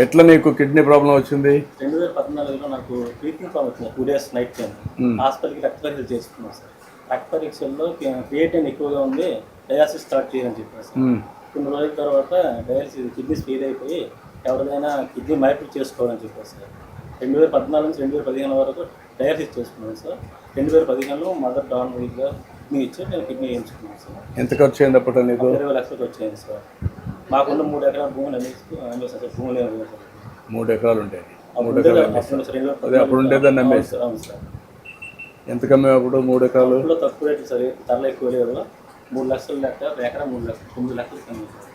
ఎట్లా నీకు kidney problem వచ్చింది? 2014లో నాకు బ్రీతింగ్ ప్రాబ్లం వచ్చింది. 2 days నైట్ టైం హాస్పిటల్కి రక్త పరీక్షలు చేసుకున్నాం సార్. రక్త పరీక్షల్లో క్రియేటిన్ ఎక్కువగా ఉంది, డయాలసిస్ స్టార్ట్ చేయాలని చెప్పారు సార్. కొన్ని రోజుల తర్వాత డయాలసిస్ కిడ్నీస్ ఫెయిల్ అయిపోయి ఎవరిదైనా కిడ్నీ మార్పిడి చేసుకోవాలని చెప్పారు సార్. 2014 నుంచి 2015 వరకు డయాలసిస్ చేసుకున్నాను సార్. 2015లో మదర్ డానరీగా కిడ్నీ ఇచ్చి నేను కిడ్నీ వేయించుకున్నాను సార్. ఎంత ఖర్చు అయింది అప్పుడు? నీకు 20 లక్షలకు వచ్చాయి సార్. మాకున్న 3 ఎకరాల భూములు అమ్మేసి సార్. భూములు 3 ఎకరాలు ఉంటాయి. 3 ఎకరాలు అదే అప్పుడు ఉండేదాన్ని అమ్మేసి. అవును సార్. ఎంత కమ్మే అప్పుడు 3 ఎకరాలు? అప్పుడు తక్కువ రేట్లు సార్, ధరలు ఎక్కువ లేదు. 3 లక్షలు లెక్క, ఎకరా 3 లక్షలు, 9 లక్షలు కమ్మి సార్.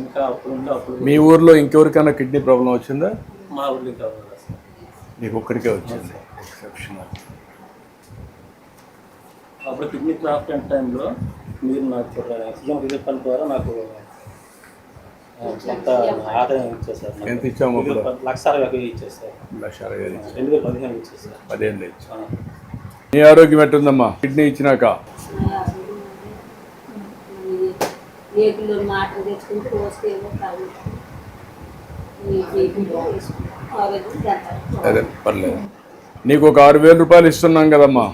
ఇంకా అప్పుడు మీ ఊర్లో ఇంకెవరికైనా కిడ్నీ ప్రాబ్లం వచ్చిందా? మా ఊర్లో ఇంకా అవ్వలేదు సార్. నీకు ఒక్కడికే వచ్చింది. ఎక్సెప్షనల్. అప్పుడు కిడ్నీ ట్రాన్స్ప్లాంట్ టైంలో మీరు నాకు సీఎం రిలీఫ్ ఫండ్ ద్వారా నాకు కొంత ఆదాయం ఇచ్చేసారు. ఎంత ఇచ్చాము? 1,60,000 ఇచ్చేసారు. 1,60,000 2015 ఇచ్చేసారు. 10 ఇచ్చా. నీ ఆరోగ్యం ఎట్టుందమ్మా కిడ్నీ ఇచ్చినాక? అదే పర్లేదు. నీకు ఒక 6,000 రూపాయలు ఇస్తున్నాం కదమ్మా,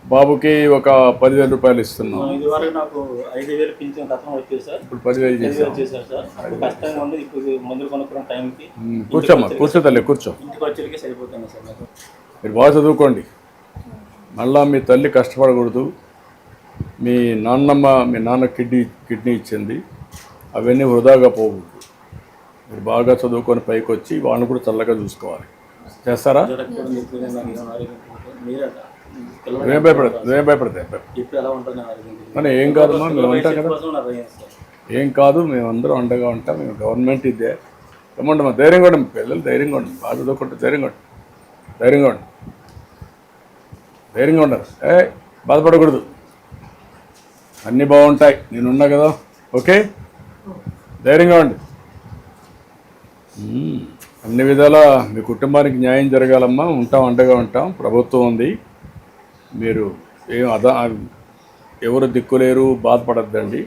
బాబుకి ఒక 10,000 రూపాయలు ఇస్తున్నాం. ఇదివరకు నాకు 5,000 పింఛన్ గతం వచ్చేది సార్. ఇప్పుడు 10,000 చేశారు సార్. అప్పుడు కష్టంగా ఉంది. ఇప్పుడు మందులు కొనుక్కున్న టైంకి కూర్చోమ్మా, కూర్చోతలే కూర్చో. ఇంటికి వచ్చేకి సరిపోతుంది సార్ నాకు. మీరు బాగా చదువుకోండి. మళ్ళా మీ తల్లి కష్టపడకూడదు. మీ నాన్న కిడ్నీ ఇచ్చింది, అవన్నీ వృధాగా పోకూడదు. మీరు బాగా చదువుకొని పైకి వచ్చి వాళ్ళని కూడా చల్లగా చూసుకోవాలి. చేస్తారా? ఏం భయపడతాయి మనం ఏం కాదమ్మా, మేము ఉంటాం కదా. ఏం కాదు, మేమందరం అండగా ఉంటాం. మేము గవర్నమెంట్ ఇదే ఏమంటామా. ధైర్యంగా ఉండి పిల్లలు, ధైర్యంగా ఉండి బాగా చదువుకుంటే ధైర్యంగా ఉండి ధైర్యంగా ఉండరు. బాధపడకూడదు, అన్నీ బాగుంటాయి. నేనున్నా కదా. ఓకే, ధైర్యంగా ఉండి. అన్ని విధాలా మీ కుటుంబానికి న్యాయం జరగాలమ్మా. ఉంటాం, అండగా ఉంటాం. ప్రభుత్వం ఉంది, మీరు ఎవరు దిక్కులేరు, బాధపడద్దండి.